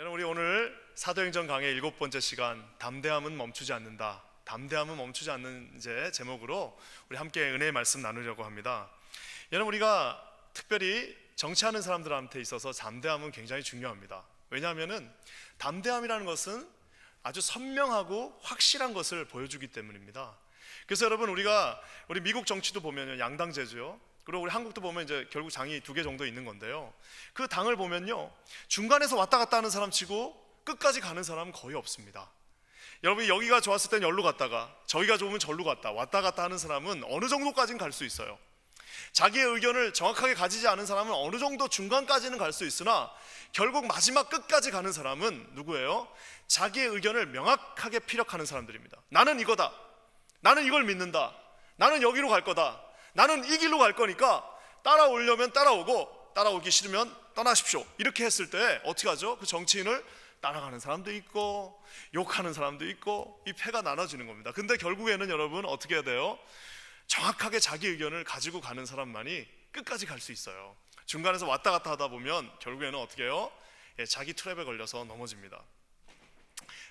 여러분, 우리 오늘 사도행전 강의 7번째 시간, 담대함은 멈추지 않는다, 담대함은 멈추지 않는 이제 제목으로 우리 함께 은혜의 말씀 나누려고 합니다. 여러분, 우리가 특별히 정치하는 사람들한테 있어서 담대함은 굉장히 중요합니다. 왜냐하면은 담대함이라는 것은 아주 선명하고 확실한 것을 보여주기 때문입니다. 그래서 여러분, 우리 미국 정치도 보면요, 양당제죠. 그리고 우리 한국도 보면 이제 결국 당이 2개 정도 있는 건데요, 그 당을 보면요, 중간에서 왔다 갔다 하는 사람 치고 끝까지 가는 사람은 거의 없습니다. 여러분, 여기가 좋았을 땐 여기로 갔다가 저기가 좋으면 저기로 갔다 왔다 갔다 하는 사람은 어느 정도까지는 갈 수 있어요. 자기의 의견을 정확하게 가지지 않은 사람은 어느 정도 중간까지는 갈 수 있으나 결국 마지막 끝까지 가는 사람은 누구예요? 자기의 의견을 명확하게 피력하는 사람들입니다. 나는 이거다, 나는 이걸 믿는다, 나는 여기로 갈 거다, 나는 이 길로 갈 거니까 따라오려면 따라오고 따라오기 싫으면 떠나십시오. 이렇게 했을 때 어떻게 하죠? 그 정치인을 따라가는 사람도 있고 욕하는 사람도 있고 이 패가 나눠지는 겁니다. 근데 결국에는 여러분 어떻게 해야 돼요? 정확하게 자기 의견을 가지고 가는 사람만이 끝까지 갈 수 있어요. 중간에서 왔다 갔다 하다 보면 결국에는 어떻게 해요? 자기 트랩에 걸려서 넘어집니다.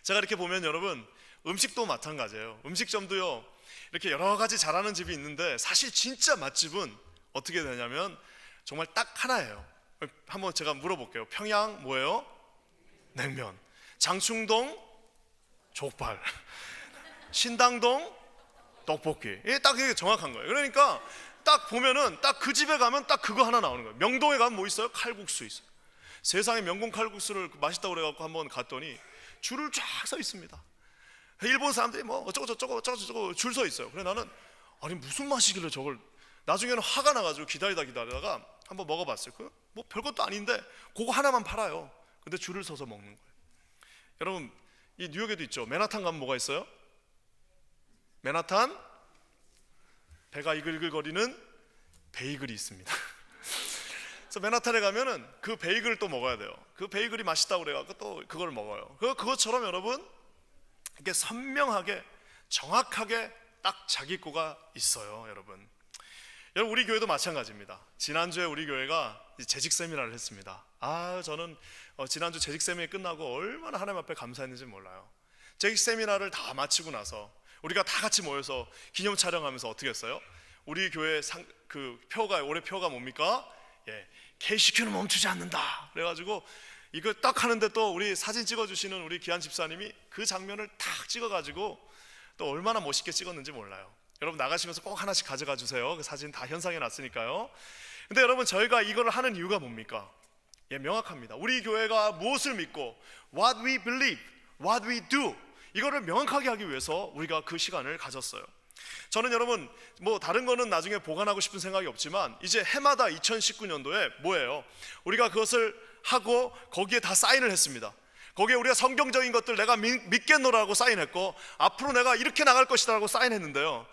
제가 이렇게 보면 여러분, 음식도 마찬가지예요. 음식점도요, 이렇게 여러 가지 잘하는 집이 있는데 사실 진짜 맛집은 어떻게 되냐면 정말 딱 하나예요. 한번 제가 물어볼게요. 평양 뭐예요? 냉면. 장충동 족발. 신당동 떡볶이. 이게 딱 이게 정확한 거예요. 그러니까 딱 보면은 딱 그 집에 가면 딱 그거 하나 나오는 거예요. 명동에 가면 뭐 있어요? 칼국수 있어요. 세상에 명동 칼국수를 맛있다고 그래갖고 한번 갔더니 줄을 쫙 서 있습니다. 일본 사람들이 뭐 어쩌고 줄 서 있어요. 그래 나는 아니 무슨 맛이길래 저걸, 나중에는 화가 나가지고 기다리다가 한번 먹어봤어요. 뭐 별것도 아닌데 그거 하나만 팔아요. 근데 줄을 서서 먹는 거예요. 여러분, 이 뉴욕에도 있죠. 맨하탄 가면 뭐가 있어요? 맨하탄 배가 이글이글거리는 베이글이 있습니다. 그래서 맨하탄에 가면은 그 베이글을 또 먹어야 돼요. 그 베이글이 맛있다고 그래갖고 또 그걸 먹어요. 그것처럼 여러분, 이게 선명하게 정확하게 딱 자기 거가 있어요. 여러분, 우리 교회도 마찬가지입니다. 지난주에 우리 교회가 재직 세미나를 했습니다. 저는 지난주 재직 세미나 끝나고 얼마나 하나님 앞에 감사했는지 몰라요. 재직 세미나를 다 마치고 나서 우리가 다 같이 모여서 기념 촬영하면서 어떻게 했어요? 우리 교회 올해 표가 뭡니까? KCQ는 멈추지 않는다. 그래가지고 이거 딱 하는데 또 우리 사진 찍어주시는 우리 기한 집사님이 그 장면을 딱 찍어가지고 또 얼마나 멋있게 찍었는지 몰라요. 여러분, 나가시면서 꼭 하나씩 가져가 주세요. 그 사진 다 현상해 놨으니까요. 근데 여러분, 저희가 이걸 하는 이유가 뭡니까? 명확합니다. 우리 교회가 무엇을 믿고 what we believe, what we do, 이거를 명확하게 하기 위해서 우리가 그 시간을 가졌어요. 저는 여러분, 뭐 다른 거는 나중에 보관하고 싶은 생각이 없지만 이제 해마다 2019년도에 뭐예요? 우리가 그것을 하고 거기에 다 사인을 했습니다. 거기에 우리가 성경적인 것들 내가 믿겠노라고 사인했고 앞으로 내가 이렇게 나갈 것이다 라고 사인했는데요,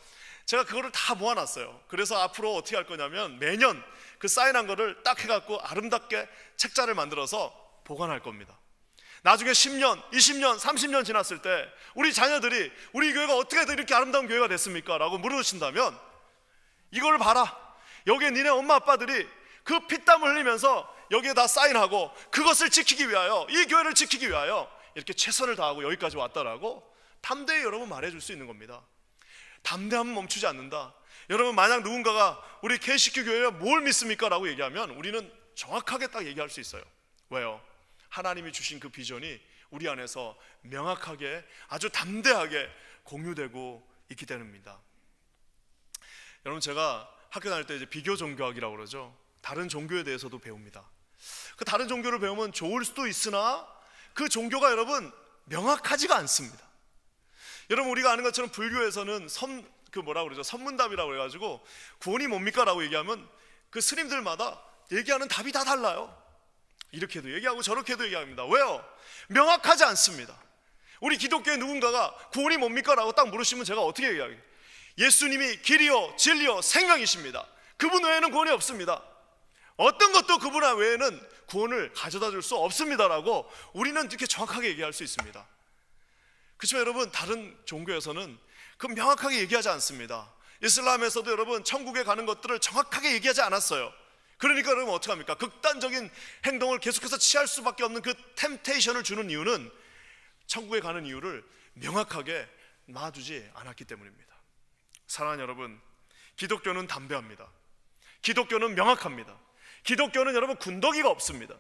제가 그거를 다 모아놨어요. 그래서 앞으로 어떻게 할 거냐면 매년 그 사인한 거를 딱 해갖고 아름답게 책자를 만들어서 보관할 겁니다. 나중에 10년, 20년, 30년 지났을 때 우리 자녀들이 우리 교회가 어떻게 해서 이렇게 아름다운 교회가 됐습니까? 라고 물으신다면 이걸 봐라, 여기에 니네 엄마 아빠들이 그 피땀을 흘리면서 여기에 다 사인하고 그것을 지키기 위하여, 이 교회를 지키기 위하여 이렇게 최선을 다하고 여기까지 왔다라고 담대히 여러분 말해줄 수 있는 겁니다. 담대함은 멈추지 않는다. 여러분, 만약 누군가가 우리 KCQ 교회가 뭘 믿습니까? 라고 얘기하면 우리는 정확하게 딱 얘기할 수 있어요. 왜요? 하나님이 주신 그 비전이 우리 안에서 명확하게 아주 담대하게 공유되고 있기 때문입니다. 여러분, 제가 학교 다닐 때 이제 비교 종교학이라고 그러죠. 다른 종교에 대해서도 배웁니다. 그 다른 종교를 배우면 좋을 수도 있으나 그 종교가 여러분 명확하지가 않습니다. 여러분, 우리가 아는 것처럼 불교에서는 선문답이라고 해가지고 구원이 뭡니까? 라고 얘기하면 그 스님들마다 얘기하는 답이 다 달라요. 이렇게도 얘기하고 저렇게도 얘기합니다. 왜요? 명확하지 않습니다. 우리 기독교의 누군가가 구원이 뭡니까? 라고 딱 물으시면 제가 어떻게 얘기하겠어요? 예수님이 길이요 진리요 생명이십니다. 그분 외에는 구원이 없습니다. 어떤 것도 그분 외에는 구원을 가져다 줄 수 없습니다라고 우리는 이렇게 정확하게 얘기할 수 있습니다. 그렇지만 여러분, 다른 종교에서는 그 명확하게 얘기하지 않습니다. 이슬람에서도 여러분 천국에 가는 것들을 정확하게 얘기하지 않았어요. 그러니까 그러면 어떻게 합니까? 극단적인 행동을 계속해서 취할 수밖에 없는 그 템테이션을 주는 이유는 천국에 가는 이유를 명확하게 놔두지 않았기 때문입니다. 사랑하는 여러분, 기독교는 담대합니다. 기독교는 명확합니다. 기독교는 여러분 군더기가 없습니다.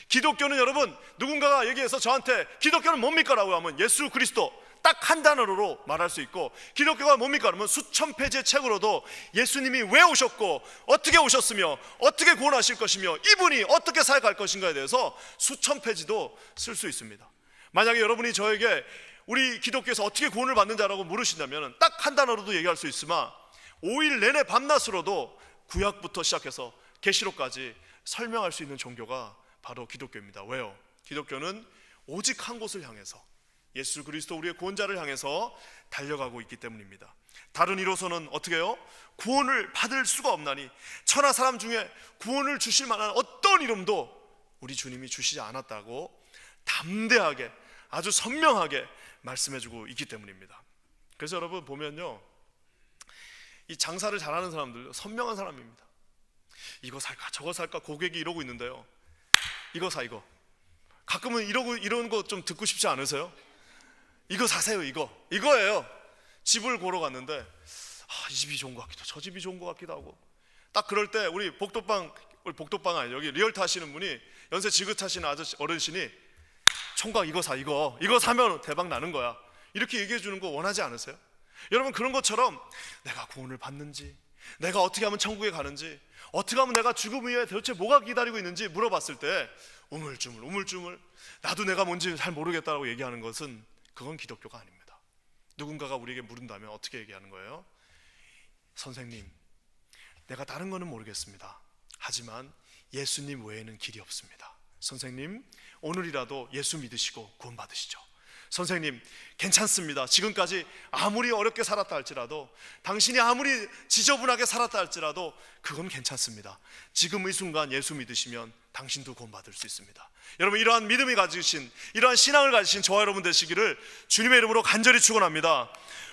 기독교는 여러분, 누군가가 얘기해서 저한테 기독교는 뭡니까? 라고 하면 예수 그리스도 딱 한 단어로 말할 수 있고, 기독교가 뭡니까? 그러면 수천 페이지의 책으로도 예수님이 왜 오셨고 어떻게 오셨으며 어떻게 구원하실 것이며 이분이 어떻게 사역할 것인가에 대해서 수천 페이지도 쓸 수 있습니다. 만약에 여러분이 저에게 우리 기독교에서 어떻게 구원을 받는다라고 물으신다면 딱 한 단어로도 얘기할 수 있으나 5일 내내 밤낮으로도 구약부터 시작해서 계시록까지 설명할 수 있는 종교가 바로 기독교입니다. 왜요? 기독교는 오직 한 곳을 향해서, 예수 그리스도 우리의 구원자를 향해서 달려가고 있기 때문입니다. 다른 이로서는 어떻게 해요? 구원을 받을 수가 없나니 천하 사람 중에 구원을 주실 만한 어떤 이름도 우리 주님이 주시지 않았다고 담대하게, 아주 선명하게 말씀해주고 있기 때문입니다. 그래서 여러분 보면요, 이 장사를 잘하는 사람들 선명한 사람입니다. 이거 살까 저거 살까 고객이 이러고 있는데요, 이거 사, 이거. 가끔은 이런 거 좀 듣고 싶지 않으세요? 이거 사세요. 이거예요. 집을 고러 갔는데 이 집이 좋은 것 같기도 하고 저 집이 좋은 것 같기도 하고, 딱 그럴 때 우리 복도방 아니 여기 리얼터 하시는 분이, 연세 지긋하시는 어르신이 총각 이거 사, 이거 사면 대박 나는 거야, 이렇게 얘기해 주는 거 원하지 않으세요? 여러분, 그런 것처럼 내가 구원을 받는지, 내가 어떻게 하면 천국에 가는지, 어떻게 하면 내가 죽음 이후에 도대체 뭐가 기다리고 있는지 물어봤을 때 우물쭈물 나도 내가 뭔지 잘 모르겠다라고 얘기하는 것은, 그건 기독교가 아닙니다. 누군가가 우리에게 물은다면 어떻게 얘기하는 거예요? 선생님, 내가 다른 거는 모르겠습니다. 하지만 예수님 외에는 길이 없습니다. 선생님, 오늘이라도 예수 믿으시고 구원 받으시죠. 선생님, 괜찮습니다. 지금까지 아무리 어렵게 살았다 할지라도, 당신이 아무리 지저분하게 살았다 할지라도 그건 괜찮습니다. 지금 이 순간 예수 믿으시면 당신도 구원받을 수 있습니다. 여러분, 이러한 믿음이 가지신, 이러한 신앙을 가지신 저와 여러분 되시기를 주님의 이름으로 간절히 축원합니다.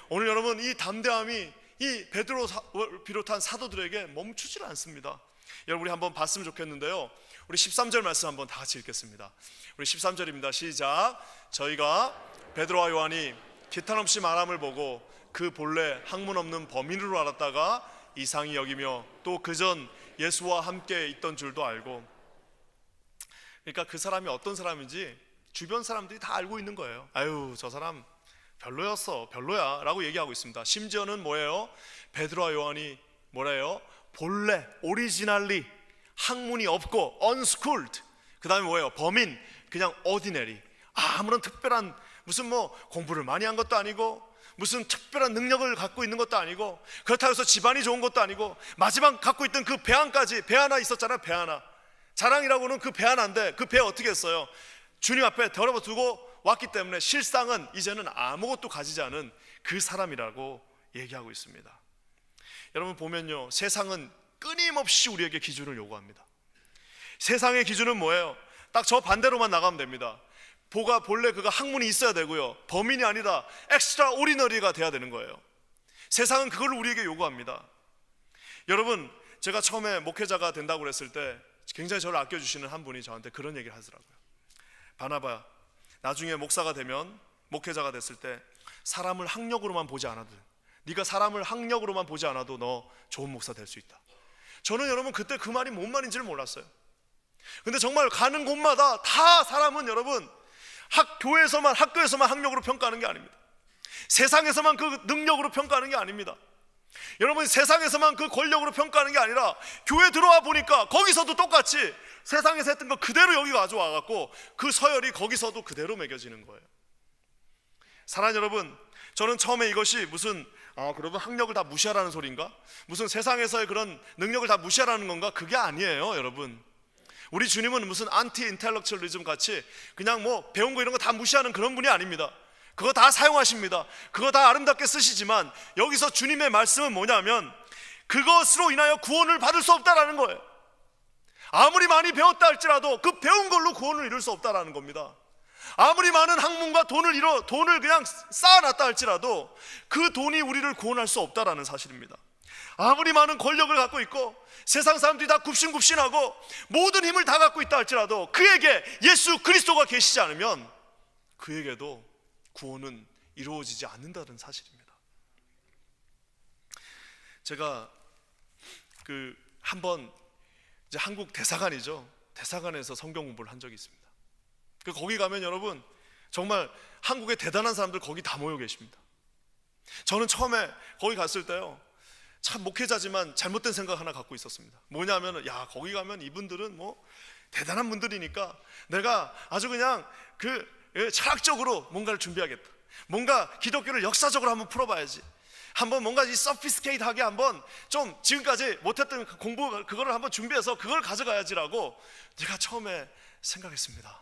오늘 여러분, 이 담대함이 이 베드로를 비롯한 사도들에게 멈추질 않습니다. 여러분, 우리 한번 봤으면 좋겠는데요, 우리 13절 말씀 한번 다 같이 읽겠습니다. 우리 13절입니다. 시작. 저희가 베드로와 요한이 기탄없이 말함을 보고 그 본래 학문 없는 범인으로 알았다가 이상히 여기며 또 그전 예수와 함께 있던 줄도 알고. 그러니까 그 사람이 어떤 사람인지 주변 사람들이 다 알고 있는 거예요. 아유, 저 사람 별로야 라고 얘기하고 있습니다. 심지어는 뭐예요? 베드로와 요한이 뭐래요? 본래 오리지널리 학문이 없고 unschooled, 그 다음에 뭐예요? 범인, 그냥 ordinary, 아무런 특별한 무슨 뭐 공부를 많이 한 것도 아니고 무슨 특별한 능력을 갖고 있는 것도 아니고, 그렇다고 해서 집안이 좋은 것도 아니고, 마지막 갖고 있던 그 배 하나까지, 배 하나 있었잖아요. 배 하나, 자랑이라고는 그 배 하나인데 그 배 어떻게 했어요? 주님 앞에 더러워두고 왔기 때문에 실상은 이제는 아무것도 가지지 않은 그 사람이라고 얘기하고 있습니다. 여러분 보면요, 세상은 끊임없이 우리에게 기준을 요구합니다. 세상의 기준은 뭐예요? 딱 저 반대로만 나가면 됩니다. 본래 그가 학문이 있어야 되고요, 범인이 아니라 엑스트라 오리너리가 돼야 되는 거예요. 세상은 그걸 우리에게 요구합니다. 여러분, 제가 처음에 목회자가 된다고 그랬을 때 굉장히 저를 아껴주시는 한 분이 저한테 그런 얘기를 하더라고요. 바나바, 나중에 목사가 되면, 목회자가 됐을 때 사람을 학력으로만 보지 않아도, 네가 사람을 학력으로만 보지 않아도 너 좋은 목사 될 수 있다. 저는 여러분 그때 그 말이 뭔 말인지를 몰랐어요. 근데 정말 가는 곳마다 다 사람은 여러분 학교에서만 학력으로 평가하는 게 아닙니다. 세상에서만 그 능력으로 평가하는 게 아닙니다. 여러분, 세상에서만 그 권력으로 평가하는 게 아니라 교회 들어와 보니까 거기서도 똑같이 세상에서 했던 거 그대로 여기 가져와 갖고 그 서열이 거기서도 그대로 매겨지는 거예요. 사랑하는 여러분, 저는 처음에 이것이 무슨 그러면 학력을 다 무시하라는 소리인가? 무슨 세상에서의 그런 능력을 다 무시하라는 건가? 그게 아니에요. 여러분, 우리 주님은 무슨 안티 인텔렉츄얼리즘 같이 그냥 뭐 배운 거 이런 거 다 무시하는 그런 분이 아닙니다. 그거 다 사용하십니다. 그거 다 아름답게 쓰시지만 여기서 주님의 말씀은 뭐냐면 그것으로 인하여 구원을 받을 수 없다라는 거예요. 아무리 많이 배웠다 할지라도 그 배운 걸로 구원을 이룰 수 없다라는 겁니다. 아무리 많은 학문과 돈을 그냥 쌓아놨다 할지라도 그 돈이 우리를 구원할 수 없다라는 사실입니다. 아무리 많은 권력을 갖고 있고 세상 사람들이 다 굽신굽신하고 모든 힘을 다 갖고 있다 할지라도 그에게 예수 그리스도가 계시지 않으면 그에게도 구원은 이루어지지 않는다는 사실입니다. 제가 한번 이제 한국 대사관이죠. 대사관에서 성경 공부를 한 적이 있습니다. 거기 가면 여러분 정말 한국의 대단한 사람들 거기 다 모여 계십니다. 저는 처음에 거기 갔을 때요, 참 목회자지만 잘못된 생각 하나 갖고 있었습니다. 뭐냐면은, 야, 거기 가면 이분들은 뭐 대단한 분들이니까 내가 아주 그냥 철학적으로 뭔가를 준비하겠다. 뭔가 기독교를 역사적으로 한번 풀어봐야지. 한번 뭔가 이 서피스케이트하게 한번 좀 지금까지 못했던 공부 그거를 한번 준비해서 그걸 가져가야지라고 제가 처음에 생각했습니다.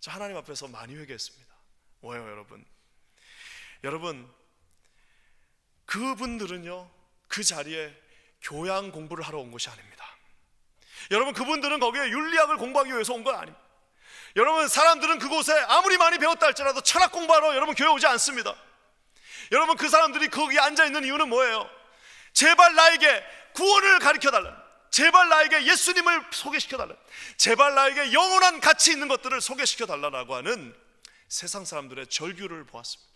저 하나님 앞에서 많이 회개했습니다. 왜요, 여러분? 여러분, 그분들은요 그 자리에 교양 공부를 하러 온 것이 아닙니다. 여러분, 그분들은 거기에 윤리학을 공부하기 위해서 온 건 아닙니다. 여러분, 사람들은 그곳에 아무리 많이 배웠다 할지라도 철학 공부하러 여러분 교회 오지 않습니다. 여러분, 그 사람들이 거기에 앉아있는 이유는 뭐예요? 제발 나에게 구원을 가르쳐달라, 제발 나에게 예수님을 소개시켜달라, 제발 나에게 영원한 가치 있는 것들을 소개시켜달라고 하는 세상 사람들의 절규를 보았습니다.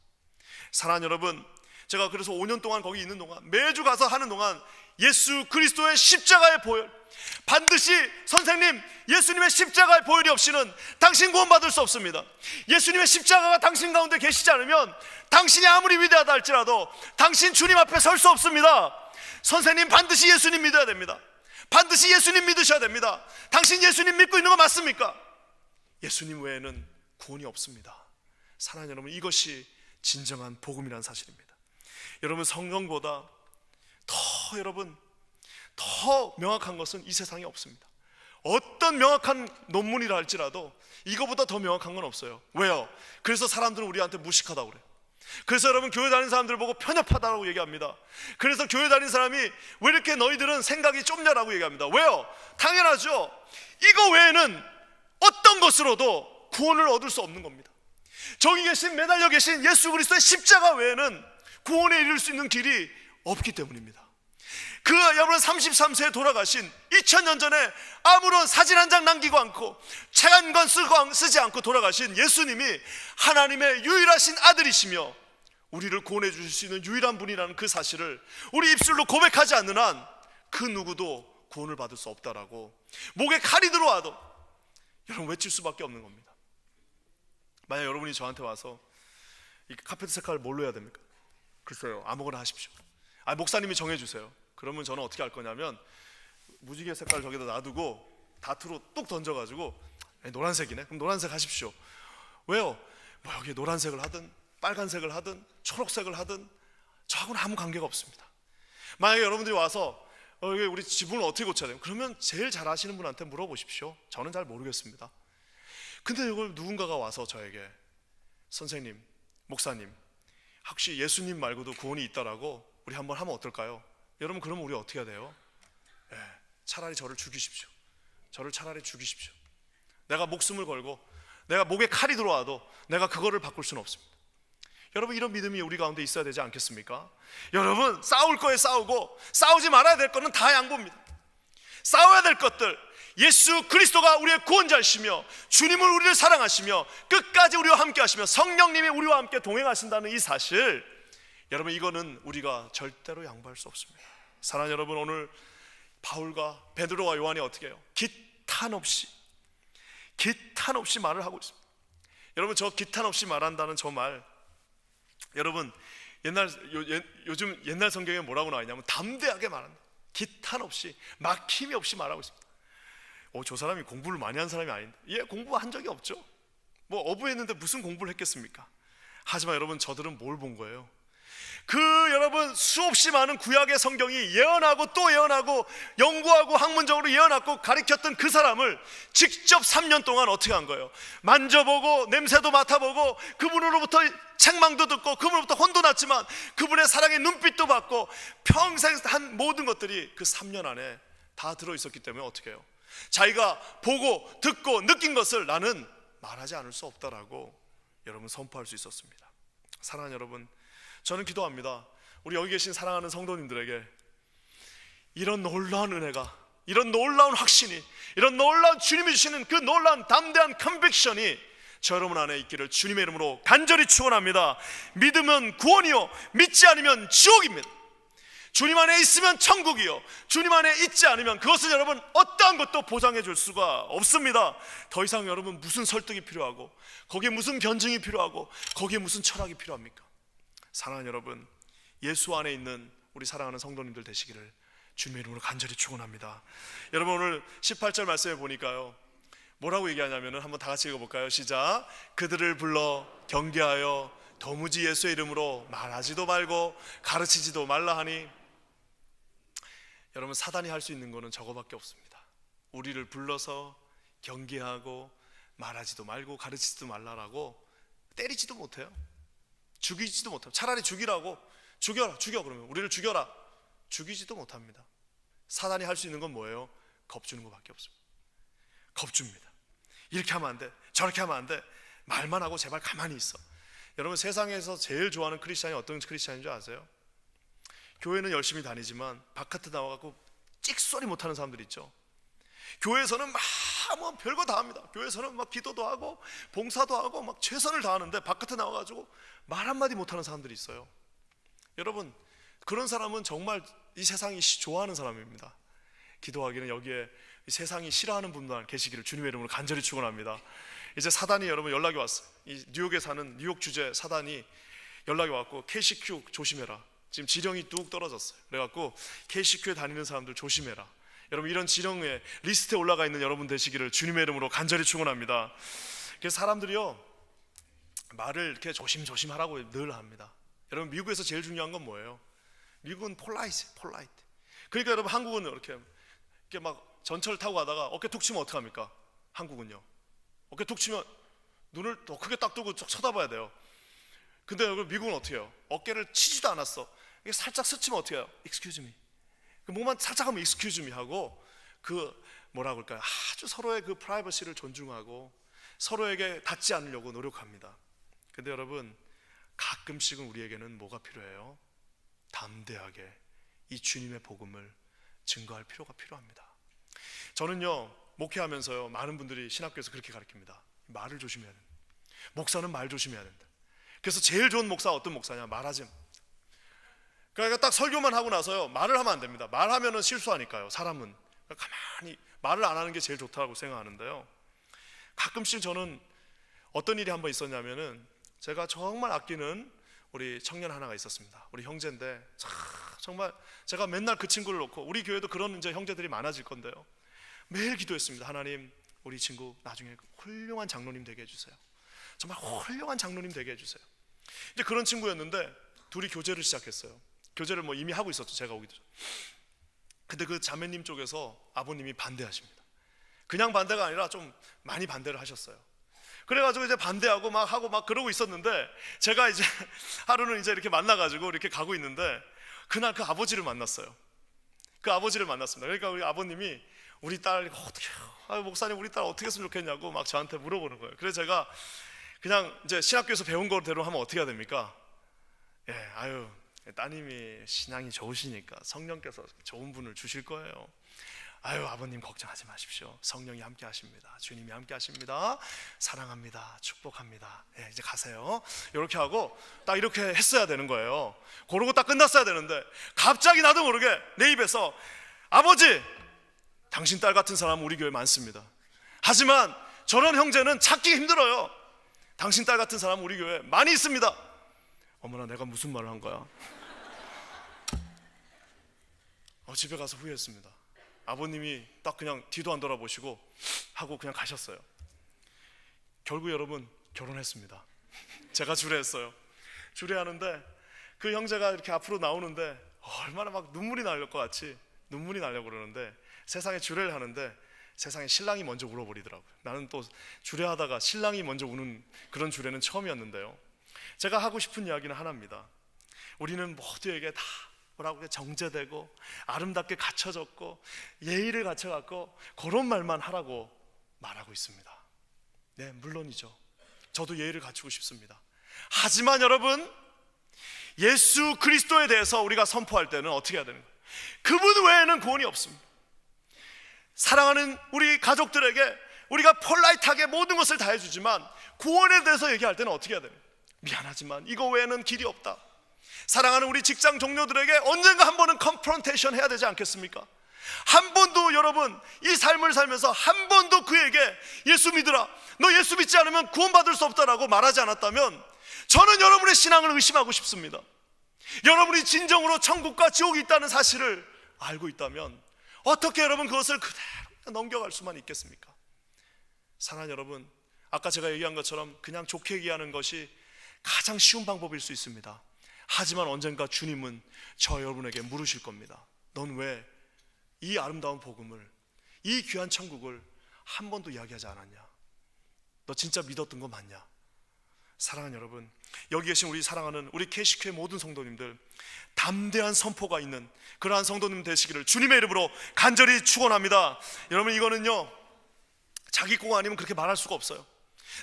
사랑하는 여러분, 제가 그래서 5년 동안 거기 있는 동안 매주 가서 하는 동안 예수 그리스도의 십자가의 보혈, 반드시 선생님, 예수님의 십자가의 보혈이 없이는 당신 구원받을 수 없습니다. 예수님의 십자가가 당신 가운데 계시지 않으면 당신이 아무리 위대하다 할지라도 당신 주님 앞에 설 수 없습니다. 선생님, 반드시 예수님 믿어야 됩니다. 반드시 예수님 믿으셔야 됩니다. 당신 예수님 믿고 있는 거 맞습니까? 예수님 외에는 구원이 없습니다. 사랑하는 여러분, 이것이 진정한 복음이라는 사실입니다. 여러분, 성경보다 더 명확한 것은 이 세상에 없습니다. 어떤 명확한 논문이라 할지라도 이거보다 더 명확한 건 없어요. 왜요? 그래서 사람들은 우리한테 무식하다고 그래요. 그래서 여러분, 교회 다니는 사람들 보고 편협하다고 얘기합니다. 그래서 교회 다니는 사람이 왜 이렇게 너희들은 생각이 좁냐라고 얘기합니다. 왜요? 당연하죠. 이거 외에는 어떤 것으로도 구원을 얻을 수 없는 겁니다. 저기 계신, 매달려 계신 예수 그리스도의 십자가 외에는 구원에 이를 수 있는 길이 없기 때문입니다. 여러분, 33세에 돌아가신 2000년 전에 아무런 사진 한 장 남기고 않고 책 한 권 쓰지 않고 돌아가신 예수님이 하나님의 유일하신 아들이시며 우리를 구원해 주실 수 있는 유일한 분이라는 그 사실을 우리 입술로 고백하지 않는 한 그 누구도 구원을 받을 수 없다라고 목에 칼이 들어와도 여러분 외칠 수밖에 없는 겁니다. 만약 여러분이 저한테 와서 이 카페트 색깔을 뭘로 해야 됩니까? 글쎄요, 아무거나 하십시오. 목사님이 정해주세요. 그러면 저는 어떻게 할 거냐면 무지개 색깔 저기다 놔두고 다트로 뚝 던져가지고 노란색이네? 그럼 노란색 하십시오. 왜요? 뭐 여기에 노란색을 하든 빨간색을 하든 초록색을 하든 저하고는 아무 관계가 없습니다. 만약에 여러분들이 와서 우리 지붕을 어떻게 고쳐야 돼요? 그러면 제일 잘 아시는 분한테 물어보십시오. 저는 잘 모르겠습니다. 근데 이걸 누군가가 와서 저에게, 선생님, 목사님, 혹시 예수님 말고도 구원이 있다라고 우리 한번 하면 어떨까요? 여러분, 그러면 우리 어떻게 해야 돼요? 차라리 저를 죽이십시오. 저를 차라리 죽이십시오. 내가 목숨을 걸고 내가 목에 칼이 들어와도 내가 그거를 바꿀 수는 없습니다. 여러분, 이런 믿음이 우리 가운데 있어야 되지 않겠습니까? 여러분, 싸울 거에 싸우고 싸우지 말아야 될 거는 다 양보입니다. 싸워야 될 것들, 예수 그리스도가 우리의 구원자이시며 주님은 우리를 사랑하시며 끝까지 우리와 함께 하시며 성령님이 우리와 함께 동행하신다는 이 사실, 여러분, 이거는 우리가 절대로 양보할 수 없습니다. 사랑하는 여러분, 오늘 바울과 베드로와 요한이 어떻게 해요? 기탄 없이 말을 하고 있습니다. 여러분, 저 기탄 없이 말한다는 저 말, 여러분, 요즘 옛날 성경에 뭐라고 나와 있냐면 담대하게 말한다. 기탄 없이, 막힘이 없이 말하고 있습니다. 저 사람이 공부를 많이 한 사람이 아닌데, 공부한 적이 없죠. 뭐 어부했는데 무슨 공부를 했겠습니까? 하지만 여러분, 저들은 뭘 본 거예요? 여러분, 수없이 많은 구약의 성경이 예언하고 또 예언하고 연구하고 학문적으로 예언하고 가르쳤던 그 사람을 직접 3년 동안 어떻게 한 거예요? 만져보고 냄새도 맡아보고 그분으로부터 책망도 듣고 그분으로부터 혼도 났지만 그분의 사랑의 눈빛도 받고 평생 한 모든 것들이 그 3년 안에 다 들어있었기 때문에 어떻게 해요? 자기가 보고 듣고 느낀 것을 나는 말하지 않을 수 없다라고 여러분 선포할 수 있었습니다. 사랑하는 여러분, 저는 기도합니다. 우리 여기 계신 사랑하는 성도님들에게 이런 놀라운 은혜가, 이런 놀라운 확신이, 이런 놀라운 주님이 주시는 그 놀라운 담대한 컨빅션이 저 여러분 안에 있기를 주님의 이름으로 간절히 축원합니다. 믿으면 구원이요, 믿지 않으면 지옥입니다. 주님 안에 있으면 천국이요, 주님 안에 있지 않으면 그것은 여러분 어떠한 것도 보장해 줄 수가 없습니다. 더 이상 여러분 무슨 설득이 필요하고, 거기에 무슨 변증이 필요하고, 거기에 무슨 철학이 필요합니까? 사랑하는 여러분, 예수 안에 있는 우리 사랑하는 성도님들 되시기를 주님의 이름으로 간절히 축원합니다. 여러분, 오늘 18절 말씀에 보니까요, 뭐라고 얘기하냐면은 한번 다 같이 읽어볼까요? 시작. 그들을 불러 경계하여 도무지 예수의 이름으로 말하지도 말고 가르치지도 말라 하니. 여러분, 사단이 할 수 있는 거는 저거밖에 없습니다. 우리를 불러서 경계하고 말하지도 말고 가르치지도 말라라고. 때리지도 못해요, 죽이지도 못해요. 차라리 죽이라고, 죽여라, 죽여, 그러면 우리를 죽여라, 죽이지도 못합니다. 사단이 할 수 있는 건 뭐예요? 겁주는 것밖에 없습니다. 겁줍니다. 이렇게 하면 안 돼, 저렇게 하면 안 돼, 말만 하고 제발 가만히 있어. 여러분, 세상에서 제일 좋아하는 크리스찬이 어떤 크리스찬인 줄 아세요? 교회는 열심히 다니지만 바깥에 나와갖고 찍소리 못하는 사람들 있죠. 교회에서는 막 뭐 별거 다 합니다. 교회에서는 막 기도도 하고 봉사도 하고 막 최선을 다하는데 바깥에 나와가지고 말 한마디 못하는 사람들이 있어요. 여러분, 그런 사람은 정말 이 세상이 좋아하는 사람입니다. 기도하기는 여기에 이 세상이 싫어하는 분들 계시기를 주님의 이름으로 간절히 축원합니다. 이제 사단이 여러분 연락이 왔어요. 이 뉴욕에 사는 뉴욕 주재 사단이 연락이 왔고, KCQ 조심해라, 지금 지령이 뚝 떨어졌어요. 그래갖고 KCQ에 다니는 사람들 조심해라. 여러분, 이런 지령에 리스트에 올라가 있는 여러분 되시기를 주님의 이름으로 간절히 축원합니다. 그래서 사람들이요, 말을 이렇게 조심조심 하라고 늘 합니다. 여러분, 미국에서 제일 중요한 건 뭐예요? 미국은 폴라이트. 그러니까 여러분, 한국은 이렇게 막 전철 타고 가다가 어깨 툭 치면 어떡합니까? 한국은요, 어깨 툭 치면 눈을 더 크게 딱 뜨고 쳐다봐야 돼요. 근데 여러분, 미국은 어떻게 해요? 어깨를 치지도 않았어, 이게 살짝 스치면 어떻게 해요? Excuse me. 뭐만 살짝 하면 excuse me 하고, 그 뭐라고 할까요? 아주 서로의 그 프라이버시를 존중하고 서로에게 닿지 않으려고 노력합니다. 근데 여러분, 가끔씩은 우리에게는 뭐가 필요해요? 담대하게 이 주님의 복음을 증거할 필요가 필요합니다. 저는요, 목회하면서요, 많은 분들이 신학교에서 그렇게 가르칩니다. 말을 조심해야 된다. 목사는 말 조심해야 된다. 그래서 제일 좋은 목사 어떤 목사냐? 말하지. 그러니까 딱 설교만 하고 나서요, 말을 하면 안 됩니다. 말하면은 실수하니까요, 사람은. 그러니까 가만히 말을 안 하는 게 제일 좋다고 생각하는데요, 가끔씩 저는 어떤 일이 한번 있었냐면은, 제가 정말 아끼는 우리 청년 하나가 있었습니다. 우리 형제인데 정말 제가 맨날 그 친구를 놓고, 우리 교회도 그런 이제 형제들이 많아질 건데요, 매일 기도했습니다. 하나님, 우리 친구 나중에 훌륭한 장로님 되게 해주세요. 정말 훌륭한 장로님 되게 해주세요. 이제 그런 친구였는데 둘이 교제를 시작했어요. 교제를 뭐 이미 하고 있었죠, 제가 오기도 전. 근데 그 자매님 쪽에서 아버님이 반대하십니다. 그냥 반대가 아니라 좀 많이 반대를 하셨어요. 그래가지고 이제 반대하고 막 하고 막 그러고 있었는데, 제가 이제 하루는 이제 이렇게 만나가지고 이렇게 가고 있는데, 그날 그 아버지를 만났어요. 그 아버지를 만났습니다. 그러니까 우리 아버님이 우리 딸 어떻게, 목사님 우리 딸 어떻게 했으면 좋겠냐고 막 저한테 물어보는 거예요. 그래서 제가 그냥 이제 신학교에서 배운 거대로 하면 어떻게 해야 됩니까? 따님이 신앙이 좋으시니까 성령께서 좋은 분을 주실 거예요. 아버님 걱정하지 마십시오. 성령이 함께 하십니다. 주님이 함께 하십니다. 사랑합니다. 축복합니다. 이제 가세요. 이렇게 하고 딱 이렇게 했어야 되는 거예요. 그러고 딱 끝났어야 되는데, 갑자기 나도 모르게 내 입에서, 아버지, 당신 딸 같은 사람은 우리 교회에 많습니다. 하지만 저런 형제는 찾기 힘들어요. 당신 딸 같은 사람은 우리 교회에 많이 있습니다. 어머나, 내가 무슨 말을 한 거야? 집에 가서 후회했습니다. 아버님이 딱 그냥 뒤도 안 돌아보시고 하고 그냥 가셨어요. 결국 여러분, 결혼했습니다. 제가 주례했어요. 주례하는데 그 형제가 이렇게 앞으로 나오는데 얼마나 막 눈물이 나려고 같이 눈물이 나려고 그러는데, 세상에 주례를 하는데 세상에 신랑이 먼저 울어버리더라고요. 나는 또 주례하다가 신랑이 먼저 우는 그런 주례는 처음이었는데요, 제가 하고 싶은 이야기는 하나입니다. 우리는 모두에게 다 뭐라고 정제되고 아름답게 갖춰졌고 예의를 갖춰갖고 그런 말만 하라고 말하고 있습니다. 네, 물론이죠. 저도 예의를 갖추고 싶습니다. 하지만 여러분, 예수 그리스도에 대해서 우리가 선포할 때는 어떻게 해야 되는 거예요? 그분 외에는 구원이 없습니다. 사랑하는 우리 가족들에게 우리가 폴라이트하게 모든 것을 다 해주지만 구원에 대해서 얘기할 때는 어떻게 해야 돼요? 미안하지만 이거 외에는 길이 없다. 사랑하는 우리 직장 동료들에게 언젠가 한 번은 컨프런테이션 해야 되지 않겠습니까? 한 번도 여러분 이 삶을 살면서 한 번도 그에게 예수 믿으라, 너 예수 믿지 않으면 구원받을 수 없다라고 말하지 않았다면 저는 여러분의 신앙을 의심하고 싶습니다. 여러분이 진정으로 천국과 지옥이 있다는 사실을 알고 있다면 어떻게 여러분 그것을 그대로 넘겨갈 수만 있겠습니까? 사랑하는 여러분, 아까 제가 얘기한 것처럼 그냥 좋게 얘기하는 것이 가장 쉬운 방법일 수 있습니다. 하지만 언젠가 주님은 저 여러분에게 물으실 겁니다. 넌 왜 이 아름다운 복음을, 이 귀한 천국을 한 번도 이야기하지 않았냐? 너 진짜 믿었던 거 맞냐? 사랑하는 여러분, 여기 계신 우리 사랑하는 우리 KC교회 모든 성도님들, 담대한 선포가 있는 그러한 성도님 되시기를 주님의 이름으로 간절히 축원합니다. 여러분, 이거는요 자기 공 아니면 그렇게 말할 수가 없어요.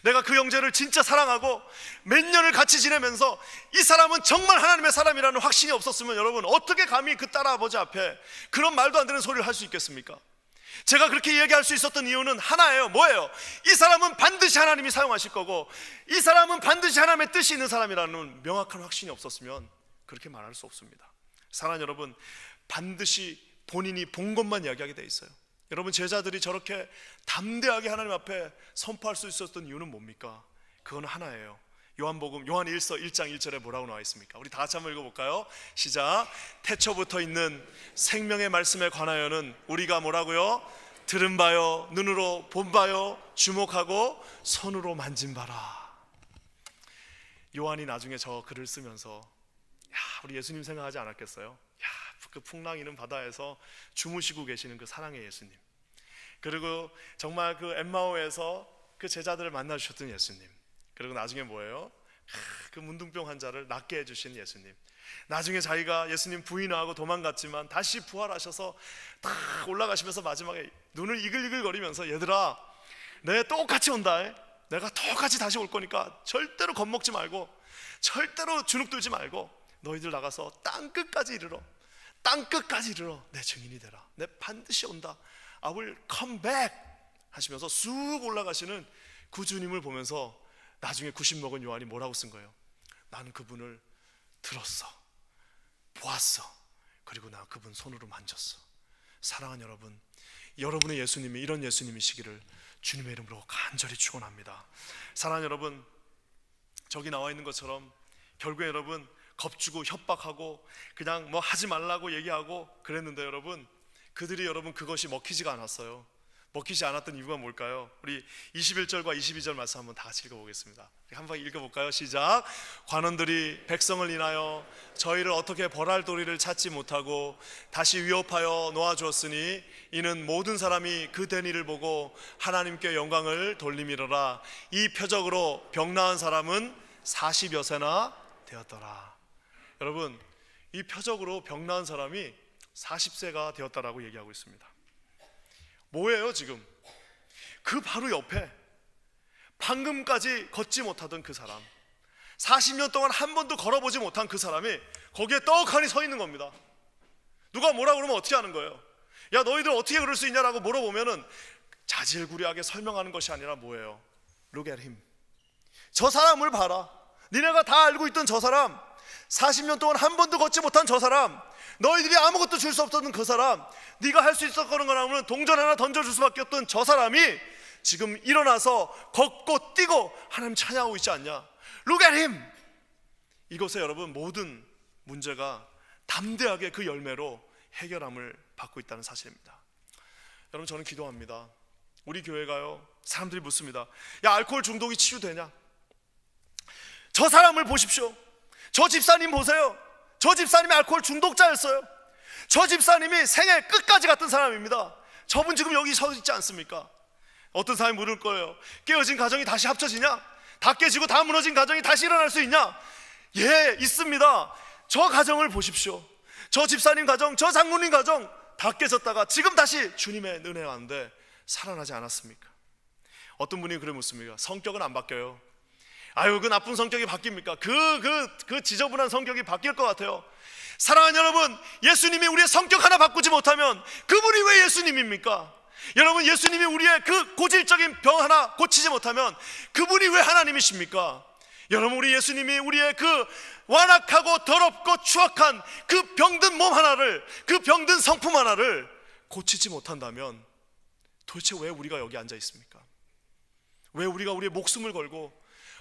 내가 그 형제를 진짜 사랑하고 몇 년을 같이 지내면서 이 사람은 정말 하나님의 사람이라는 확신이 없었으면 여러분 어떻게 감히 그 딸아버지 앞에 그런 말도 안 되는 소리를 할 수 있겠습니까? 제가 그렇게 얘기할 수 있었던 이유는 하나예요. 뭐예요? 이 사람은 반드시 하나님이 사용하실 거고 이 사람은 반드시 하나님의 뜻이 있는 사람이라는 명확한 확신이 없었으면 그렇게 말할 수 없습니다. 사랑하는 여러분, 반드시 본인이 본 것만 이야기하게 돼 있어요. 여러분, 제자들이 저렇게 담대하게 하나님 앞에 선포할 수 있었던 이유는 뭡니까? 그건 하나예요. 요한복음 요한 1서 1장 1절에 뭐라고 나와 있습니까? 우리 다 같이 한번 읽어볼까요? 시작. 태초부터 있는 생명의 말씀에 관하여는 우리가 뭐라고요? 들은 바요, 눈으로 본 바요, 주목하고 손으로 만진 바라. 요한이 나중에 저 글을 쓰면서 우리 예수님 생각하지 않았겠어요? 그 풍랑이는 바다에서 주무시고 계시는 그 사랑의 예수님, 그리고 정말 그 엠마오에서 그 제자들을 만나 주셨던 예수님, 그리고 나중에 뭐예요? 그 문둥병 환자를 낫게 해주신 예수님, 나중에 자기가 예수님 부인하고 도망갔지만 다시 부활하셔서 딱 올라가시면서 마지막에 눈을 이글이글거리면서 얘들아 내 똑같이 온다, 내가 똑같이 다시 올 거니까 절대로 겁먹지 말고 절대로 주눅들지 말고 너희들 나가서 땅끝까지 이르러, 땅끝까지 이르러 내 증인이 되라. 내 반드시 온다. I will come back 하시면서 쑥 올라가시는 그 주님을 보면서 나중에 90 먹은 요한이 뭐라고 쓴 거예요? 나는 그분을 들었어, 보았어, 그리고 나 그분 손으로 만졌어. 사랑하는 여러분, 여러분의 예수님이 이런 예수님이시기를 주님의 이름으로 간절히 축원합니다. 사랑하는 여러분, 저기 나와 있는 것처럼 결국에 여러분 겁주고 협박하고 그냥 뭐 하지 말라고 얘기하고 그랬는데 여러분, 그들이 여러분 그것이 먹히지가 않았어요. 먹히지 않았던 이유가 뭘까요? 우리 21절과 22절 말씀 한번 다 같이 읽어보겠습니다. 한번 읽어볼까요? 시작. 관원들이 백성을 인하여 저희를 어떻게 벌할 도리를 찾지 못하고 다시 위협하여 놓아주었으니 이는 모든 사람이 그 된 일을 보고 하나님께 영광을 돌림이로라. 이 표적으로 병 나은 사람은 40여 세나 되었더라. 여러분, 이 표적으로 병 나은 사람이 40세가 되었다라고 얘기하고 있습니다. 뭐예요 지금? 그 바로 옆에 방금까지 걷지 못하던 그 사람, 40년 동안 한 번도 걸어보지 못한 그 사람이 거기에 떡하니 서 있는 겁니다. 누가 뭐라 그러면 어떻게 하는 거예요? 야 너희들 어떻게 그럴 수 있냐라고 물어보면은 자질구레하게 설명하는 것이 아니라 뭐예요? Look at him. 저 사람을 봐라. 니네가 다 알고 있던 저 사람, 40년 동안 한 번도 걷지 못한 저 사람, 너희들이 아무것도 줄 수 없었던 그 사람, 네가 할 수 있었던 거라면 동전 하나 던져줄 수밖에 없던 저 사람이 지금 일어나서 걷고 뛰고 하나님 찬양하고 있지 않냐? Look at him. 이것에 여러분 모든 문제가 담대하게 그 열매로 해결함을 받고 있다는 사실입니다. 여러분, 저는 기도합니다. 우리 교회가요, 사람들이 묻습니다. 야 알코올 중독이 치유되냐? 저 사람을 보십시오. 저 집사님 보세요. 저 집사님이 알코올 중독자였어요. 저 집사님이 생애 끝까지 갔던 사람입니다. 저분 지금 여기 서 있지 않습니까? 어떤 사람이 물을 거예요. 깨어진 가정이 다시 합쳐지냐? 다 깨지고 다 무너진 가정이 다시 일어날 수 있냐? 예, 있습니다. 저 가정을 보십시오. 저 집사님 가정, 저 장로님 가정 다 깨졌다가 지금 다시 주님의 은혜 가운데 살아나지 않았습니까? 어떤 분이 그래 묻습니까? 성격은 안 바뀌어요. 아유, 그 나쁜 성격이 바뀝니까? 그 지저분한 성격이 바뀔 것 같아요. 사랑하는 여러분, 예수님이 우리의 성격 하나 바꾸지 못하면 그분이 왜 예수님입니까? 여러분, 예수님이 우리의 그 고질적인 병 하나 고치지 못하면 그분이 왜 하나님이십니까? 여러분, 우리 예수님이 우리의 그 완악하고 더럽고 추악한 그 병든 몸 하나를, 그 병든 성품 하나를 고치지 못한다면 도대체 왜 우리가 여기 앉아 있습니까? 왜 우리가 우리의 목숨을 걸고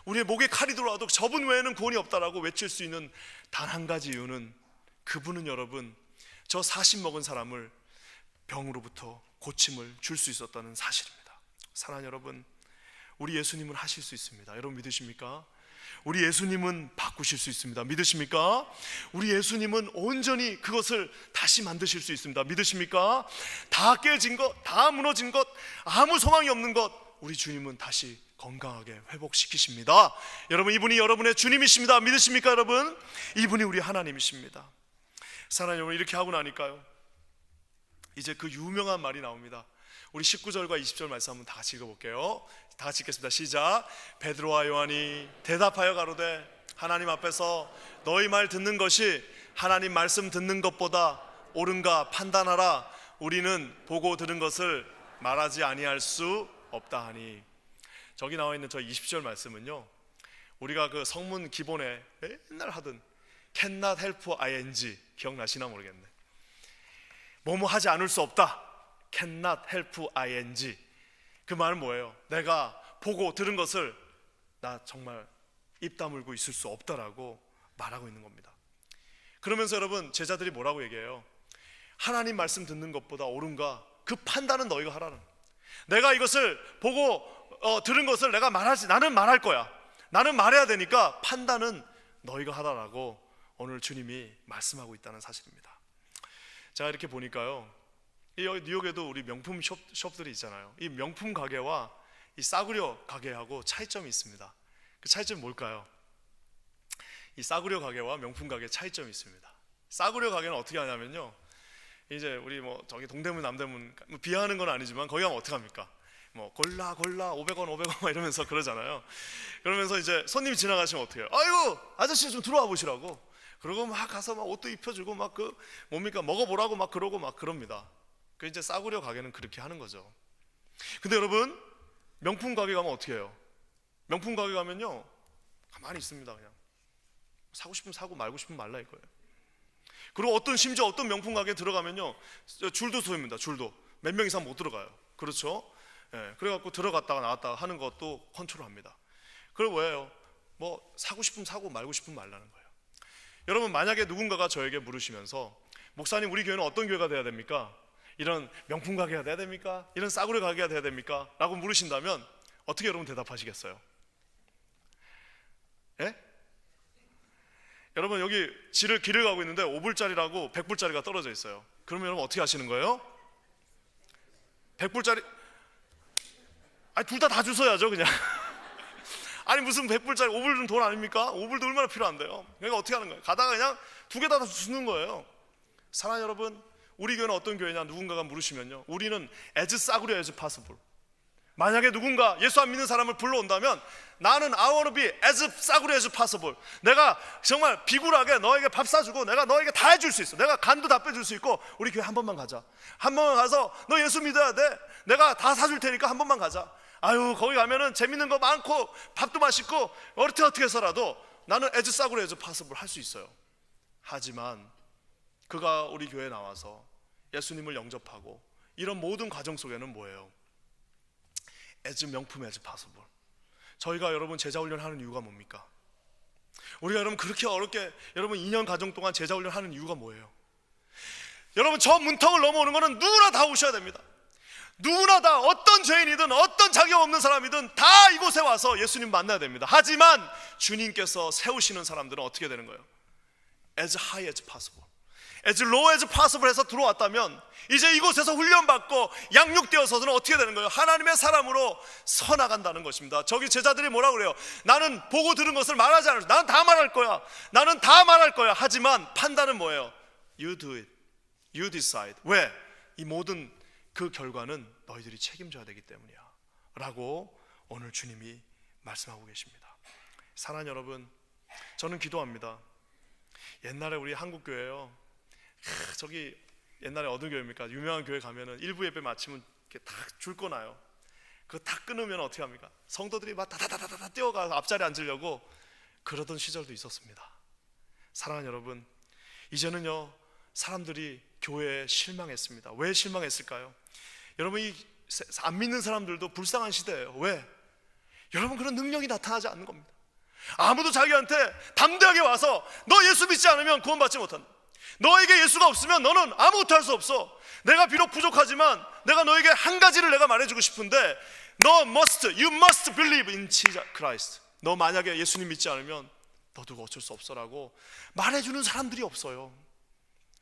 우리의 목에 칼이 들어와도 저분 외에는 구원이 없다라고 외칠 수 있는 단 한 가지 이유는, 그분은 여러분, 저 40 먹은 사람을 병으로부터 고침을 줄 수 있었다는 사실입니다. 사랑하는 여러분, 우리 예수님은 하실 수 있습니다. 여러분 믿으십니까? 우리 예수님은 바꾸실 수 있습니다. 믿으십니까? 우리 예수님은 온전히 그것을 다시 만드실 수 있습니다. 믿으십니까? 다 깨진 것, 다 무너진 것, 아무 소망이 없는 것, 우리 주님은 다시 건강하게 회복시키십니다. 여러분, 이분이 여러분의 주님이십니다. 믿으십니까 여러분? 이분이 우리 하나님이십니다. 사랑하는 여러분, 이렇게 하고 나니까요, 이제 그 유명한 말이 나옵니다. 우리 19절과 20절 말씀 한번 다 같이 읽어볼게요. 다 같이 읽겠습니다. 시작. 베드로와 요한이 대답하여 가로되 하나님 앞에서 너희 말 듣는 것이 하나님 말씀 듣는 것보다 옳은가 판단하라. 우리는 보고 들은 것을 말하지 아니할 수 없다 하니. 저기 나와 있는 저 20절 말씀은요, 우리가 그 성문 기본에 맨날 하던 cannot help ing 기억나시나 모르겠네. 뭐뭐 하지 않을 수 없다, cannot help ing. 그 말은 뭐예요? 내가 보고 들은 것을 나 정말 입 다물고 있을 수 없다라고 말하고 있는 겁니다. 그러면서 여러분, 제자들이 뭐라고 얘기해요? 하나님 말씀 듣는 것보다 옳은가? 그 판단은 너희가 하라는. 내가 이것을 보고 들은 것을 내가 나는 말할 거야. 나는 말해야 되니까 판단은 너희가 하라라고 오늘 주님이 말씀하고 있다는 사실입니다. 제가 이렇게 보니까요, 여기 뉴욕에도 우리 명품 숍들이 있잖아요. 이 명품 가게와 이 싸구려 가게하고 차이점이 있습니다. 그 차이점이 뭘까요? 이 싸구려 가게와 명품 가게 차이점이 있습니다. 싸구려 가게는 어떻게 하냐면요, 이제 우리 뭐 저기 동대문 남대문 비하하는 건 아니지만 거기 가면 어떻게 합니까? 뭐 골라 500원 500원 막 이러면서 그러잖아요. 그러면서 이제 손님이 지나가시면 어떻게 해요? 아이고 아저씨 좀 들어와 보시라고. 그러고 막 가서 막 옷도 입혀주고 막 그 뭡니까 먹어보라고 막 그러고 막 그럽니다. 그 이제 싸구려 가게는 그렇게 하는 거죠. 근데 여러분, 명품 가게 가면 어떻게 해요? 명품 가게 가면요, 가만히 있습니다. 그냥 사고 싶으면 사고 말고 싶으면 말라 이거예요. 그리고 심지어 어떤 명품 가게에 들어가면요, 줄도 서입니다. 줄도 몇 명 이상 못 들어가요. 그렇죠? 예, 그래갖고 들어갔다가 나왔다가 하는 것도 컨트롤합니다. 그리고 뭐예요? 뭐 사고 싶으면 사고 말고 싶으면 말라는 거예요. 여러분, 만약에 누군가가 저에게 물으시면서 목사님, 우리 교회는 어떤 교회가 돼야 됩니까? 이런 명품 가게가 돼야 됩니까? 이런 싸구려 가게가 돼야 됩니까? 라고 물으신다면 어떻게 여러분 대답하시겠어요? 예? 여러분, 여기 길을 가고 있는데 5불짜리라고 100불짜리가 떨어져 있어요. 그러면 여러분 어떻게 하시는 거예요? 100불짜리 아니 둘 다 주셔야죠 그냥. 아니 무슨 100불짜리 5불 돈 아닙니까? 5불도 얼마나 필요한데요. 그러니까 어떻게 하는 거예요? 가다가 그냥 두 개 다 주는 거예요. 사랑하는 여러분, 우리 교회는 어떤 교회냐 누군가가 물으시면요, 우리는 as 싸구려 as possible. 만약에 누군가 예수 안 믿는 사람을 불러온다면 나는 I want to be as 싸구려 as possible. 내가 정말 비굴하게 너에게 밥 사주고 내가 너에게 다 해줄 수 있어. 내가 간도 다 빼줄 수 있고 우리 교회 한 번만 가자. 한 번만 가서 너 예수 믿어야 돼. 내가 다 사줄 테니까 한 번만 가자. 아유 거기 가면은 재밌는 거 많고 밥도 맛있고 어떻게 해서라도 나는 as 싸구려 as possible 할 수 있어요. 하지만 그가 우리 교회에 나와서 예수님을 영접하고 이런 모든 과정 속에는 뭐예요? as 명품 as possible. 저희가 여러분 제자훈련 하는 이유가 뭡니까? 우리가 여러분 그렇게 어렵게 여러분 2년 가정 동안 제자훈련 하는 이유가 뭐예요? 여러분 저 문턱을 넘어오는 거는 누구나 다 오셔야 됩니다. 누구나 다 어떤 죄인이든 어떤 자격 없는 사람이든 다 이곳에 와서 예수님 만나야 됩니다. 하지만 주님께서 세우시는 사람들은 어떻게 되는 거예요? as high as possible, as low as possible 해서 들어왔다면 이제 이곳에서 훈련받고 양육되어서는 어떻게 되는 거예요? 하나님의 사람으로 서나간다는 것입니다. 저기 제자들이 뭐라고 그래요? 나는 보고 들은 것을 말하지 않을, 나는 다 말할 거야. 나는 다 말할 거야. 하지만 판단은 뭐예요? You do it, you decide. 왜? 이 모든 그 결과는 너희들이 책임져야 되기 때문이야 라고 오늘 주님이 말씀하고 계십니다. 사랑하는 여러분, 저는 기도합니다. 옛날에 우리 한국 교회요, 저기 옛날에 어느 교회입니까? 유명한 교회 가면은 일부 예배 마치면 이렇게 다 줄 거나요? 그거 다 끊으면 어떻게 합니까? 성도들이 막 다다다다다 뛰어가서 앞자리에 앉으려고 그러던 시절도 있었습니다. 사랑하는 여러분, 이제는요 사람들이 교회에 실망했습니다. 왜 실망했을까요? 여러분, 이 안 믿는 사람들도 불쌍한 시대예요. 왜? 여러분, 그런 능력이 나타나지 않는 겁니다. 아무도 자기한테 담대하게 와서 너 예수 믿지 않으면 구원받지 못한다, 너에게 예수가 없으면 너는 아무것도 할 수 없어, 내가 비록 부족하지만 내가 너에게 한 가지를 내가 말해주고 싶은데 you must believe in Jesus Christ. 너 만약에 예수님 믿지 않으면 너도 어쩔 수 없어라고 말해주는 사람들이 없어요.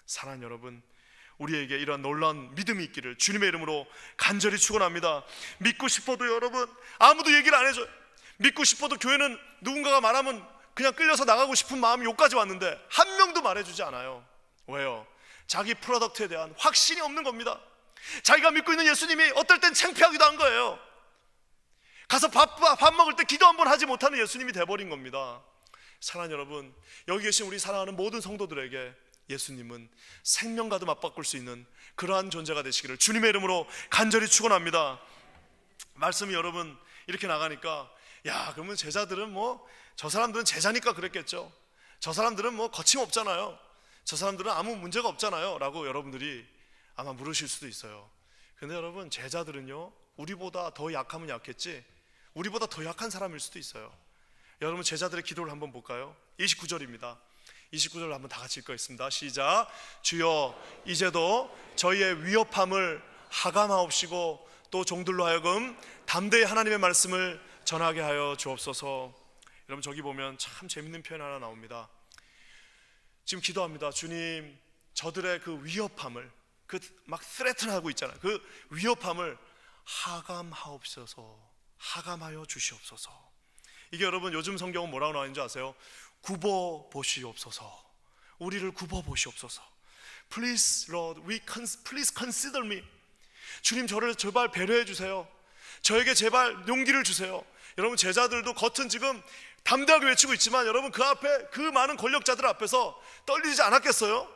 사랑하는 여러분, 우리에게 이러한 놀라운 믿음이 있기를 주님의 이름으로 간절히 축원합니다. 믿고 싶어도 여러분 아무도 얘기를 안 해줘요. 믿고 싶어도 교회는 누군가가 말하면 그냥 끌려서 나가고 싶은 마음이 여기까지 왔는데 한 명도 말해주지 않아요. 왜요? 자기 프로덕트에 대한 확신이 없는 겁니다. 자기가 믿고 있는 예수님이 어떨 땐 창피하기도 한 거예요. 가서 밥 먹을 때 기도 한번 하지 못하는 예수님이 돼버린 겁니다. 사랑하는 여러분, 여기 계신 우리 사랑하는 모든 성도들에게 예수님은 생명과도 맞바꿀 수 있는 그러한 존재가 되시기를 주님의 이름으로 간절히 축원합니다. 말씀이 여러분 이렇게 나가니까, 야, 그러면 제자들은 저 사람들은 제자니까 그랬겠죠, 저 사람들은 거침없잖아요, 저 사람들은 아무 문제가 없잖아요 라고 여러분들이 아마 물으실 수도 있어요. 근데 여러분, 제자들은요 우리보다 더 약하면 약했지 우리보다 더 약한 사람일 수도 있어요. 여러분, 제자들의 기도를 한번 볼까요? 29절입니다 29절을 한번 다 같이 읽겠습니다. 시작. 주여, 이제도 저희의 위협함을 하감하옵시고 또 종들로 하여금 담대히 하나님의 말씀을 전하게 하여 주옵소서. 여러분, 저기 보면 참 재밌는 표현 하나 나옵니다. 지금 기도합니다. 주님, 저들의 그 위협함을, 그 막 스레트하고 있잖아요, 그 위협함을 하감하옵소서, 하감하여 주시옵소서. 이게 여러분 요즘 성경은 뭐라고 나와 있는지 아세요? 굽어 보시옵소서. 우리를 굽어 보시옵소서. Please Lord, please consider me. 주님, 저를 제발 배려해 주세요. 저에게 제발 용기를 주세요. 여러분, 제자들도 겉은 지금 담대하게 외치고 있지만 여러분, 그 앞에 그 많은 권력자들 앞에서 떨리지 않았겠어요?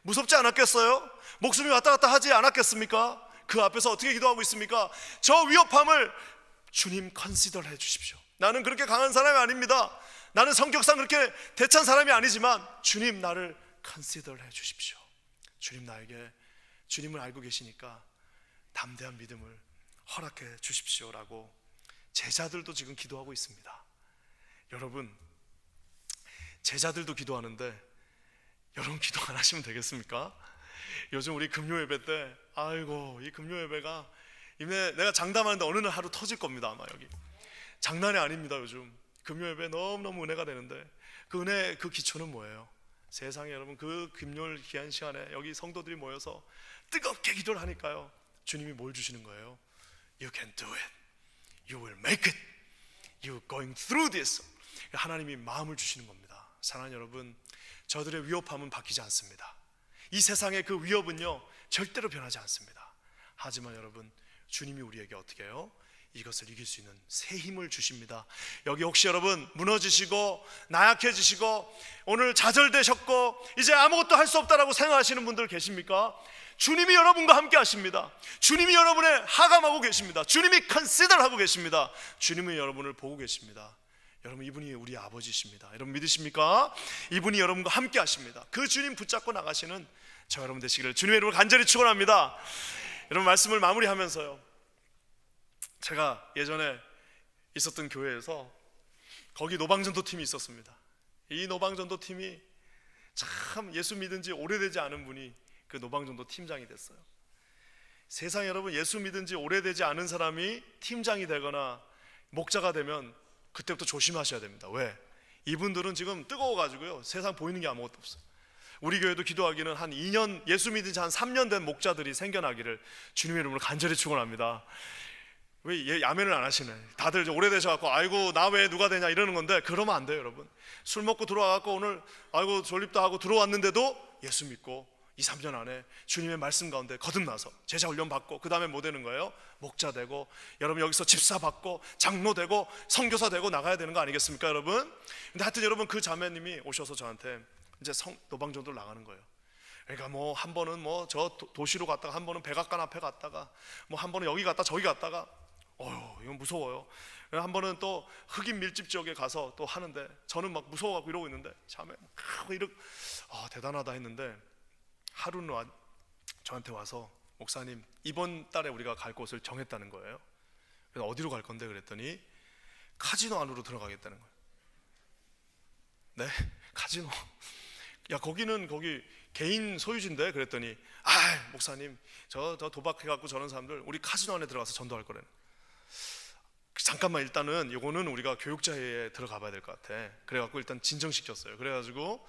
무섭지 않았겠어요? 목숨이 왔다 갔다 하지 않았겠습니까? 그 앞에서 어떻게 기도하고 있습니까? 저 위협함을 주님 컨시더를 해 주십시오. 나는 그렇게 강한 사람이 아닙니다. 나는 성격상 그렇게 대찬 사람이 아니지만 주님, 나를 컨시더를 해 주십시오. 주님, 나에게 주님을 알고 계시니까 담대한 믿음을 허락해 주십시오라고 제자들도 지금 기도하고 있습니다. 여러분, 제자들도 기도하는데 여러분 기도 안 하시면 되겠습니까? 요즘 우리 금요 예배 때, 아이고, 이 금요 예배가 내가 장담하는데 어느 날 하루 터질 겁니다. 아마 여기 장난이 아닙니다. 요즘 금요 예배 너무너무 은혜가 되는데 그 은혜, 그 기초는 뭐예요? 세상에 여러분, 그 금요일 귀한 시간에 여기 성도들이 모여서 뜨겁게 기도를 하니까요, 주님이 뭘 주시는 거예요? You can do it. You will make it. You're going through this. 하나님이 마음을 주시는 겁니다. 사랑하는 여러분, 저들의 위협함은 바뀌지 않습니다. 이 세상의 그 위협은요 절대로 변하지 않습니다. 하지만 여러분, 주님이 우리에게 어떻게 해요? 이것을 이길 수 있는 새 힘을 주십니다. 여기 혹시 여러분 무너지시고 나약해지시고 오늘 좌절되셨고 이제 아무것도 할 수 없다라고 생각하시는 분들 계십니까? 주님이 여러분과 함께 하십니다. 주님이 여러분의 하감하고 계십니다. 주님이 컨시더하고 계십니다. 주님이 여러분을 보고 계십니다. 여러분, 이분이 우리 아버지십니다. 여러분 믿으십니까? 이분이 여러분과 함께 하십니다. 그 주님 붙잡고 나가시는 저 여러분 되시기를 주님의 이름으로 간절히 축원합니다. 여러분, 말씀을 마무리하면서요, 제가 예전에 있었던 교회에서 거기 노방전도 팀이 있었습니다. 이 노방전도 팀이 참 예수 믿은 지 오래되지 않은 분이 그 노방전도 팀장이 됐어요. 세상에 여러분, 예수 믿은 지 오래되지 않은 사람이 팀장이 되거나 목자가 되면 그때부터 조심하셔야 됩니다. 왜? 이분들은 지금 뜨거워가지고요 세상 보이는 게 아무것도 없어요. 우리 교회도 기도하기는 한 2년, 예수 믿은 지 한 3년 된 목자들이 생겨나기를 주님의 이름으로 간절히 축원합니다. 왜 야매를 안 하시네? 다들 이제 오래되셔갖고 아이고 나 왜 누가 되냐 이러는 건데, 그러면 안 돼요. 여러분, 술 먹고 들어와갖고 오늘 아이고 졸립다 하고 들어왔는데도 예수 믿고 2, 3년 안에 주님의 말씀 가운데 거듭나서 제자 훈련 받고 그 다음에 뭐 되는 거예요? 목자 되고, 여러분 여기서 집사 받고 장로 되고 선교사 되고 나가야 되는 거 아니겠습니까 여러분? 근데 하여튼 여러분, 그 자매님이 오셔서 저한테 이제 노방전도를 나가는 거예요. 그러니까 뭐 한 번은 뭐 저 도시로 갔다가 한 번은 백악관 앞에 갔다가 뭐 한 번은 여기 갔다 저기 갔다가 이건 무서워요. 한 번은 또 흑인 밀집 지역에 가서 또 하는데 저는 막 무서워갖고 이러고 있는데 참에 대단하다 했는데 하루는 저한테 와서 목사님 이번 달에 우리가 갈 곳을 정했다는 거예요. 그래서 어디로 갈 건데 그랬더니 카지노 안으로 들어가겠다는 거예요. 네? 카지노? 야 거기는 거기 개인 소유지인데 그랬더니 목사님 저 도박해갖고 저런 사람들 우리 카지노 안에 들어가서 전도할 거래는. 잠깐만 일단은 요거는 우리가 교육자회에 들어가 봐야 될 것 같아. 그래갖고 일단 진정시켰어요. 그래가지고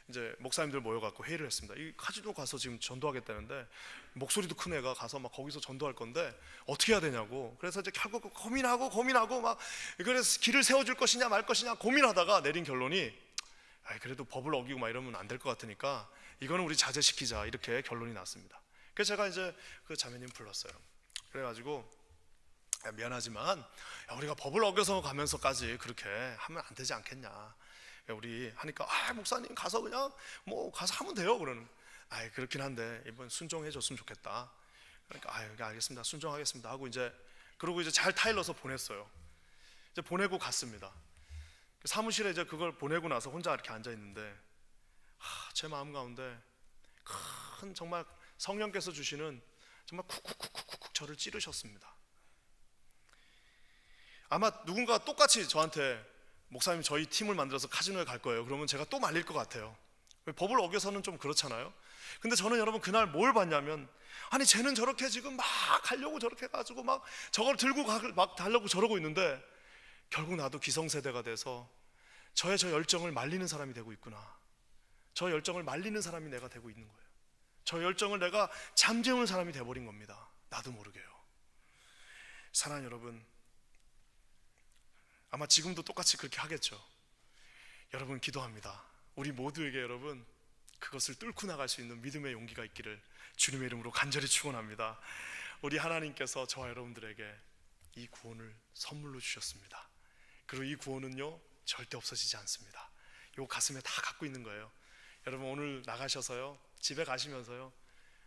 이제 목사님들 모여갖고 회의를 했습니다. 이 카지노 가서 지금 전도하겠다는데 목소리도 큰 애가 가서 막 거기서 전도할 건데 어떻게 해야 되냐고. 그래서 이제 결국 고민하고 막 그래서 길을 세워줄 것이냐 말 것이냐 고민하다가 내린 결론이 그래도 법을 어기고 막 이러면 안 될 것 같으니까 이거는 우리 자제시키자 이렇게 결론이 났습니다. 그래서 제가 이제 그 자매님 불렀어요. 그래가지고 미안하지만 우리가 법을 어겨서 가면서까지 그렇게 하면 안 되지 않겠냐. 우리 하니까 목사님 가서 그냥 뭐 가서 하면 돼요. 그러는 그렇긴 한데 이번 순종해 줬으면 좋겠다. 그러니까 알겠습니다. 순종하겠습니다 하고 그러고 이제 잘 타일러서 보냈어요. 이제 보내고 갔습니다. 사무실에 이제 그걸 보내고 나서 혼자 이렇게 앉아 있는데 제 마음 가운데 큰 정말 성령께서 주시는 정말 쿡쿡쿡쿡 저를 찌르셨습니다. 아마 누군가 똑같이 저한테 목사님 저희 팀을 만들어서 카지노에 갈 거예요. 그러면 제가 또 말릴 것 같아요. 법을 어겨서는 좀 그렇잖아요. 근데 저는 여러분 그날 뭘 봤냐면 쟤는 저렇게 지금 막 가려고 저렇게 해가지고 막 저걸 들고 막 달려고 저러고 있는데 결국 나도 기성세대가 돼서 저 열정을 말리는 사람이 되고 있구나. 저 열정을 말리는 사람이 내가 되고 있는 거예요. 저 열정을 내가 잠재우는 사람이 돼버린 겁니다. 나도 모르게요. 사랑하는 여러분, 아마 지금도 똑같이 그렇게 하겠죠. 여러분 기도합니다. 우리 모두에게 여러분 그것을 뚫고 나갈 수 있는 믿음의 용기가 있기를 주님의 이름으로 간절히 축원합니다. 우리 하나님께서 저와 여러분들에게 이 구원을 선물로 주셨습니다. 그리고 이 구원은요 절대 없어지지 않습니다. 요 가슴에 다 갖고 있는 거예요. 여러분 오늘 나가셔서요 집에 가시면서요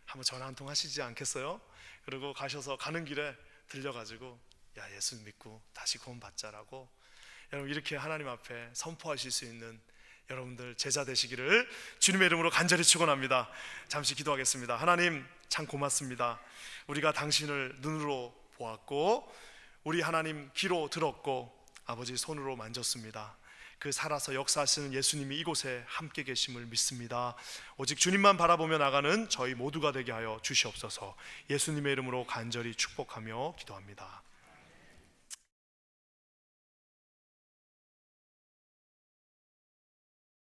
한번 전화 한 통 하시지 않겠어요? 그리고 가셔서 가는 길에 들려가지고 예수 믿고 다시 구원 받자라고 여러분 이렇게 하나님 앞에 선포하실 수 있는 여러분들 제자 되시기를 주님의 이름으로 간절히 축원합니다. 잠시 기도하겠습니다. 하나님 참 고맙습니다. 우리가 당신을 눈으로 보았고 우리 하나님 귀로 들었고 아버지 손으로 만졌습니다. 그 살아서 역사하시는 예수님이 이곳에 함께 계심을 믿습니다. 오직 주님만 바라보며 나가는 저희 모두가 되게 하여 주시옵소서. 예수님의 이름으로 간절히 축복하며 기도합니다.